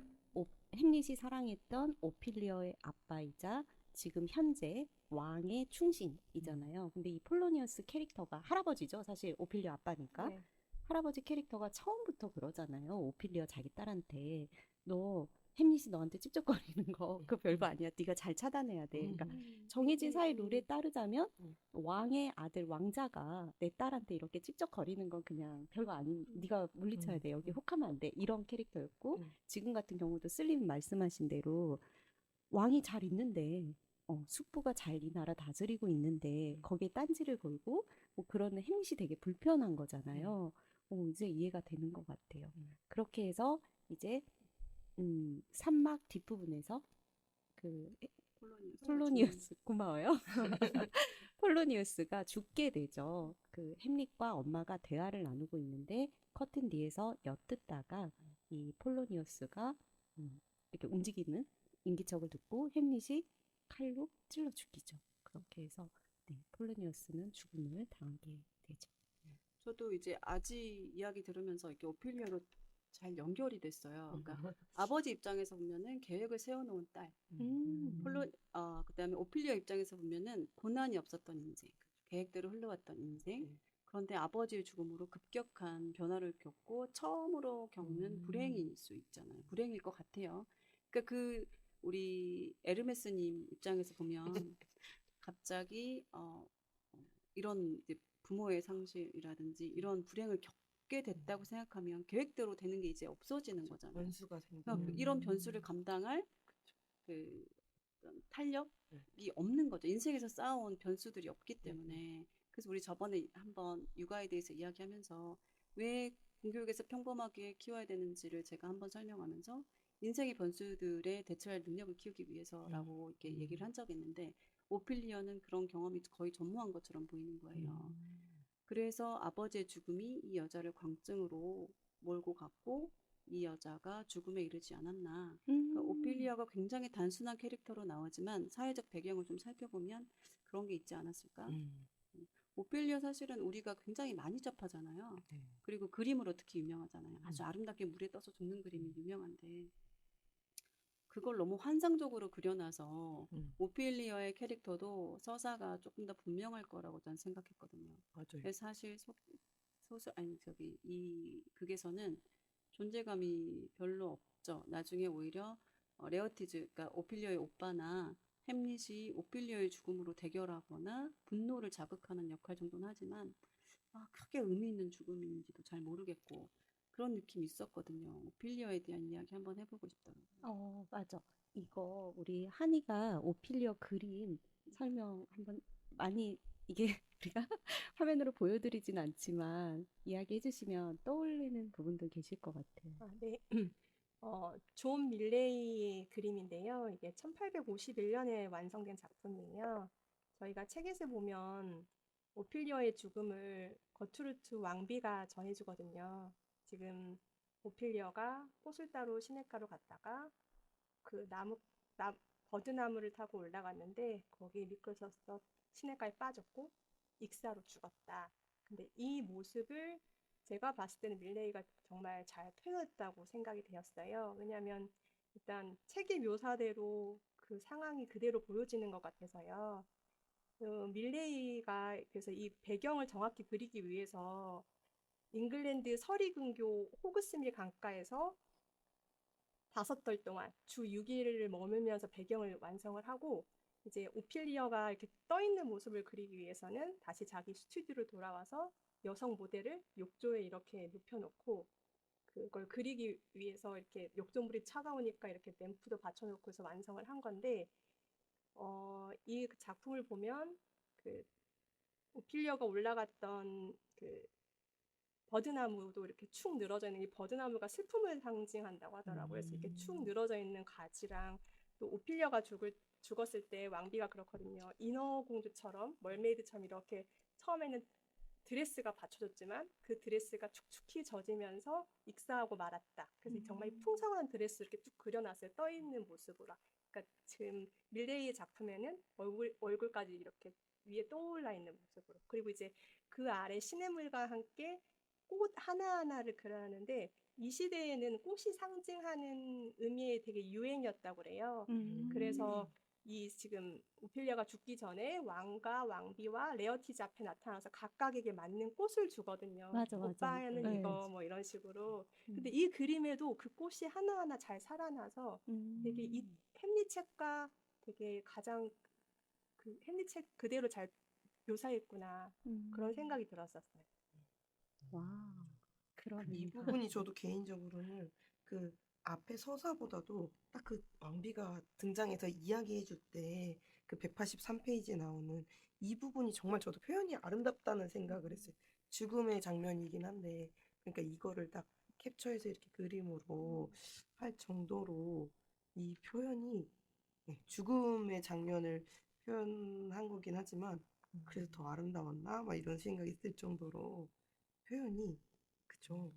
햄릿이 사랑했던 오피리어의 아빠이자 지금 현재 왕의 충신이잖아요. 근데 이 폴로니우스 캐릭터가 할아버지죠. 사실 오피리어 아빠니까. 네. 할아버지 캐릭터가 처음부터 그러잖아요. 오피리어 자기 딸한테 너 햄릿이 너한테 찝쩍거리는 거 그거 별거 아니야. 네가 잘 차단해야 돼. 그러니까 정해진 사회 룰에 따르자면 왕의 아들 왕자가 내 딸한테 이렇게 찝쩍거리는 건 그냥 별거 아닌 네가 물리쳐야 돼. 여기 혹하면 안 돼. 이런 캐릭터였고 지금 같은 경우도 슬림 말씀하신 대로 왕이 잘 있는데 숙부가 잘 이 나라 다스리고 있는데 거기에 딴지를 걸고 뭐 그런 햄릿이 되게 불편한 거잖아요. 이제 이해가 되는 것 같아요. 그렇게 해서 이제 산막 뒷부분에서 그 폴로니우스 고마워요. 폴로니우스가 죽게 되죠. 그 햄릿과 엄마가 대화를 나누고 있는데 커튼 뒤에서 엿듣다가 이 폴로니우스가 이렇게 움직이는 인기척을 듣고 햄릿이 칼로 찔러 죽이죠. 그렇게 해서 폴로니우스는 죽음을 당하게 되죠. 저도 이제 아지 이야기 들으면서 이렇게 오피리아로 잘 연결이 됐어요. 그러니까 아버지 입장에서 보면은 계획을 세워놓은 딸, 그다음에 오피리아 입장에서 보면은 고난이 없었던 인생, 계획대로 흘러왔던 인생. 그런데 아버지의 죽음으로 급격한 변화를 겪고 처음으로 겪는 불행일 수 있잖아요. 불행일 것 같아요. 그러니까 우리 에르메스님 입장에서 보면 갑자기 이런 이제 부모의 상실이라든지 이런 불행을 겪게 됐다고 생각하면 계획대로 되는 게 이제 없어지는 거잖아요. 변수가 그러니까 생기는. 이런 변수를 감당할 그 어떤 탄력이 없는 거죠. 인생에서 쌓아온 변수들이 없기 때문에. 그래서 우리 저번에 한번 육아에 대해서 이야기하면서 왜 공교육에서 평범하게 키워야 되는지를 제가 한번 설명하면서 인생의 변수들에 대처할 능력을 키우기 위해서라고 이렇게 얘기를 한 적이 있는데 오피리어는 그런 경험이 거의 전무한 것처럼 보이는 거예요. 그래서 아버지의 죽음이 이 여자를 광증으로 몰고 갔고 이 여자가 죽음에 이르지 않았나. 그러니까 오피리아가 굉장히 단순한 캐릭터로 나오지만 사회적 배경을 좀 살펴보면 그런 게 있지 않았을까? 오피리아 사실은 우리가 굉장히 많이 접하잖아요. 네. 그리고 그림으로 특히 유명하잖아요. 아주 아름답게 물에 떠서 죽는 그림이 유명한데 그걸 너무 환상적으로 그려놔서 오피리아의 캐릭터도 서사가 조금 더 분명할 거라고 저는 생각했거든요. 맞아요. 그래서 사실 소설 아니 저기 이 극에서는 존재감이 별로 없죠. 나중에 오히려 레어티즈 그러니까 오피리아의 오빠나 햄릿이 오피리아의 죽음으로 대결하거나 분노를 자극하는 역할 정도는 하지만 크게 의미 있는 죽음인지도 잘 모르겠고 그런 느낌이 있었거든요. 오피리아에 대한 이야기 한번 해보고 싶더라고요. 맞아. 이거 우리 한이가 오피리어 그림 설명 한번 많이 이게 우리가 화면으로 보여드리진 않지만 이야기해 주시면 떠올리는 부분도 계실 것 같아요. 네. 존 밀레이의 그림인데요. 이게 1851년에 완성된 작품이에요. 저희가 책에서 보면 오피리어의 죽음을 거투르트 왕비가 전해주거든요. 지금 오피리어가 꽃을 따러 시냇가로 갔다가 그 버드나무를 타고 올라갔는데 거기에 미끄러져서 시냇가에 빠졌고 익사로 죽었다. 근데 이 모습을 제가 봤을 때는 밀레이가 정말 잘 표현했다고 생각이 되었어요. 왜냐하면 일단 책의 묘사대로 그 상황이 그대로 보여지는 것 같아서요. 밀레이가 그래서 이 배경을 정확히 그리기 위해서 잉글랜드 서리근교 호그스밀 강가에서 5달 동안 주 6일을 머물면서 배경을 완성을 하고 이제 오피리아가 이렇게 떠 있는 모습을 그리기 위해서는 다시 자기 스튜디오로 돌아와서 여성 모델을 욕조에 이렇게 눕혀놓고 그걸 그리기 위해서 이렇게 욕조물이 차가우니까 이렇게 램프도 받쳐놓고서 완성을 한 건데 이 작품을 보면 그 오피리아가 올라갔던 그 버드나무도 이렇게 축 늘어져 있는 이 버드나무가 슬픔을 상징한다고 하더라고요. 그래서 이렇게 축 늘어져 있는 가지랑 또 오피리아가 죽었을 때 왕비가 그렇거든요. 인어공주처럼 멀메이드처럼 이렇게 처음에는 드레스가 받쳐졌지만 그 드레스가 축축히 젖으면서 익사하고 말았다. 그래서 정말 풍성한 드레스 이렇게 쭉 그려놨어요. 떠 있는 모습으로. 그러니까 지금 밀레이의 작품에는 얼굴까지 이렇게 위에 떠올라 있는 모습으로. 그리고 이제 그 아래 시냇물과 함께 꽃 하나하나를 그려놨는데 이 시대에는 꽃이 상징하는 의미의 되게 유행이었다고 그래요. 그래서 이 지금 오피리아가 죽기 전에 왕과 왕비와 레어티즈 앞에 나타나서 각각에게 맞는 꽃을 주거든요. 맞아. 오빠는 네. 이거 뭐 이런 식으로. 근데 이 그림에도 그 꽃이 하나하나 잘 살아나서 되게 이 햄릿 책과 되게 가장 그 햄릿 책 그대로 잘 묘사했구나. 그런 생각이 들었었어요. 와, 이 그러네요. 부분이 저도 개인적으로는 그 앞에 서사보다도 딱 그 왕비가 등장해서 이야기해 줄 때 그 183페이지에 나오는 이 부분이 정말 저도 표현이 아름답다는 생각을 했어요. 죽음의 장면이긴 한데 그러니까 이거를 딱 캡처해서 이렇게 그림으로 할 정도로 이 표현이 죽음의 장면을 표현한 거긴 하지만 그래서 더 아름다웠나? 막 이런 생각이 들 정도로 표현이 그죠.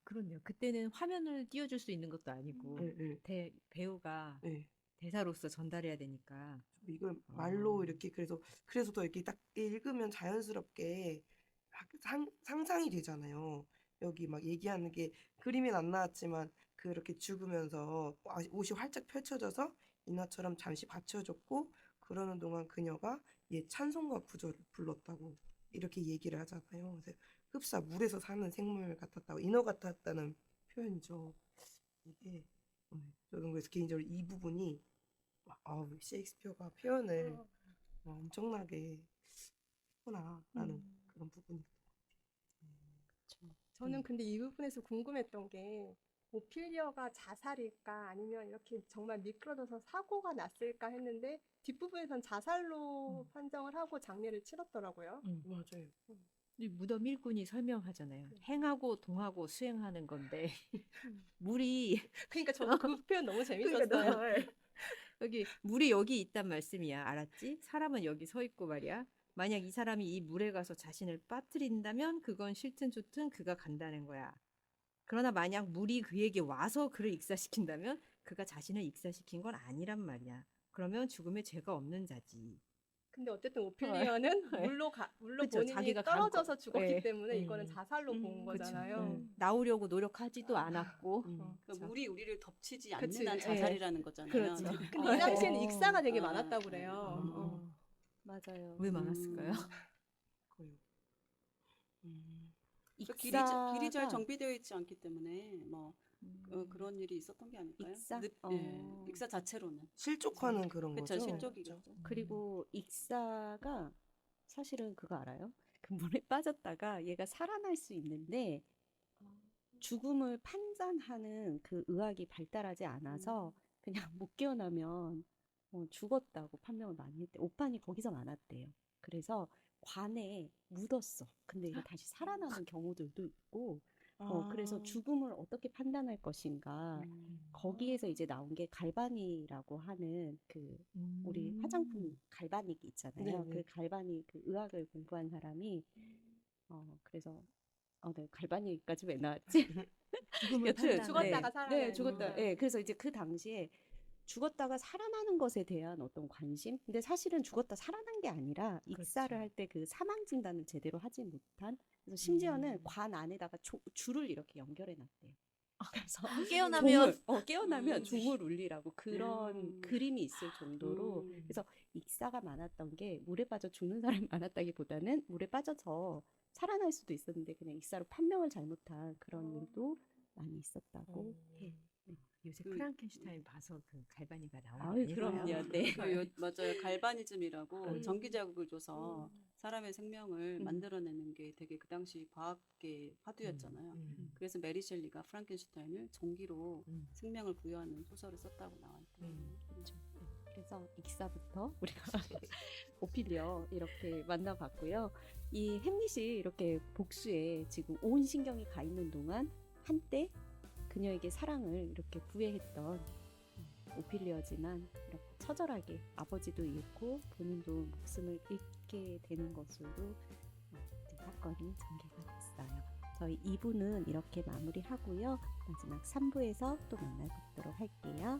그렇네요. 그때는 화면을 띄워줄 수 있는 것도 아니고 배우가 네. 대사로서 전달해야 되니까. 이걸 말로 이렇게 그래서 더 이렇게 딱 읽으면 자연스럽게 상상이 되잖아요. 여기 막 얘기하는 게 그림엔 안 나왔지만 그렇게 죽으면서 옷이 활짝 펼쳐져서 인화처럼 잠시 받쳐줬고 그러는 동안 그녀가 얘 찬송가 구절을 불렀다고 이렇게 얘기를 하잖아요. 그래서 흡사 물에서 사는 생물 같았다고 인어 같았다는 표현이죠. 이게 저는 그래서 개인적으로 이 부분이 셰익스피어가 표현을 엄청나게 했구나라는 그런 부분이. 저는 근데 이 부분에서 궁금했던 게 오피리아가 자살일까 아니면 이렇게 정말 미끄러져서 사고가 났을까 했는데 뒷부분에선 자살로 판정을 하고 장례를 치렀더라고요. 맞아요. 이 무덤 일꾼이 설명하잖아요. 행하고 동하고 수행하는 건데 물이 그러니까 저도 그 표현 너무 재밌었어요. 여기 물이 여기 있단 말씀이야. 알았지? 사람은 여기 서 있고 말이야. 만약 이 사람이 이 물에 가서 자신을 빠뜨린다면 그건 싫든 좋든 그가 간다는 거야. 그러나 만약 물이 그에게 와서 그를 익사시킨다면 그가 자신을 익사시킨 건 아니란 말이야. 그러면 죽음에 죄가 없는 자지. 근데 어쨌든 오피리아는 네. 물로 그쵸, 본인이 자기가 떨어져서 죽었기 예. 때문에 이거는 자살로 본 그쵸. 거잖아요. 나오려고 노력하지도 않았고. 어. 그러니까 물이 우리를 덮치지 그치, 않는 한 예. 자살이라는 거잖아요. 그렇죠. 근데 이 당시에는 어. 익사가 되게 아, 많았다고 그래요. 어. 맞아요. 왜 많았을까요? 그래요. 그 길이 잘 익사가 정비되어 있지 않기 때문에 뭐 그런 일이 있었던 게 아닐까요? 익사? 예, 익사 자체로는. 실족하는 그런 그쵸, 거죠. 실족이겠죠. 그리고 익사가 사실은 그거 알아요? 그 물에 빠졌다가 얘가 살아날 수 있는데 죽음을 판단하는 그 의학이 발달하지 않아서 그냥 못 깨어나면 죽었다고 판명을 많이 했대. 오판이 거기서 많았대요. 그래서 관에 묻었어. 근데 이게 다시 살아나는 경우들도 있고, 그래서 죽음을 어떻게 판단할 것인가. 거기에서 이제 나온 게 갈바닉이라고 하는 그 우리 화장품 갈바닉이 있잖아요. 네네. 그 갈바닉 그 의학을 공부한 사람이 그래서 네, 갈바닉까지 왜 나왔지? 죽음을 여튼 판단해. 죽었다가 살아나는 네, 죽었다. 예, 그래서 이제 그 당시에 죽었다가 살아나는 것에 대한 어떤 관심? 근데 사실은 죽었다 살아난 게 아니라 익사를 그렇죠. 할 때 그 사망 진단을 제대로 하지 못한 그래서 심지어는 관 안에다가 줄을 이렇게 연결해 놨대요. 그래서 깨어나면 깨어나면 종을 울리라고 그런 그림이 있을 정도로 음. 그래서 익사가 많았던 게 물에 빠져 죽는 사람이 많았다기보다는 물에 빠져서 살아날 수도 있었는데 그냥 익사로 판명을 잘못한 그런 일도 많이 있었다고 해요. 요새 그- 프랑켄슈타인 봐서 그 갈바니가 나오는 아유, 거 그럼요. 아니에요? 네. 맞아요. 갈바니즘이라고 전기 자극을 줘서 음. 사람의 생명을 음. 만들어내는 게 되게 그 당시 과학계 화두였잖아요. 그래서 메리 셸리가 프랑켄슈타인을 전기로 생명을 부여하는 소설을 썼다고 나와 있더라고요. 그렇죠. 그래서 익사부터 우리가 오피리어 이렇게 만나봤고요. 이 햄릿이 이렇게 복수에 지금 온 신경이 가 있는 동안 한때 그녀에게 사랑을 이렇게 구애했던 오피리어지만 이렇게 처절하게 아버지도 잃고 본인도 목숨을 잃게 되는 것으로 이제 사건이 전개가 됐어요. 저희 2부는 이렇게 마무리하고요. 마지막 3부에서 또 만나뵙도록 할게요.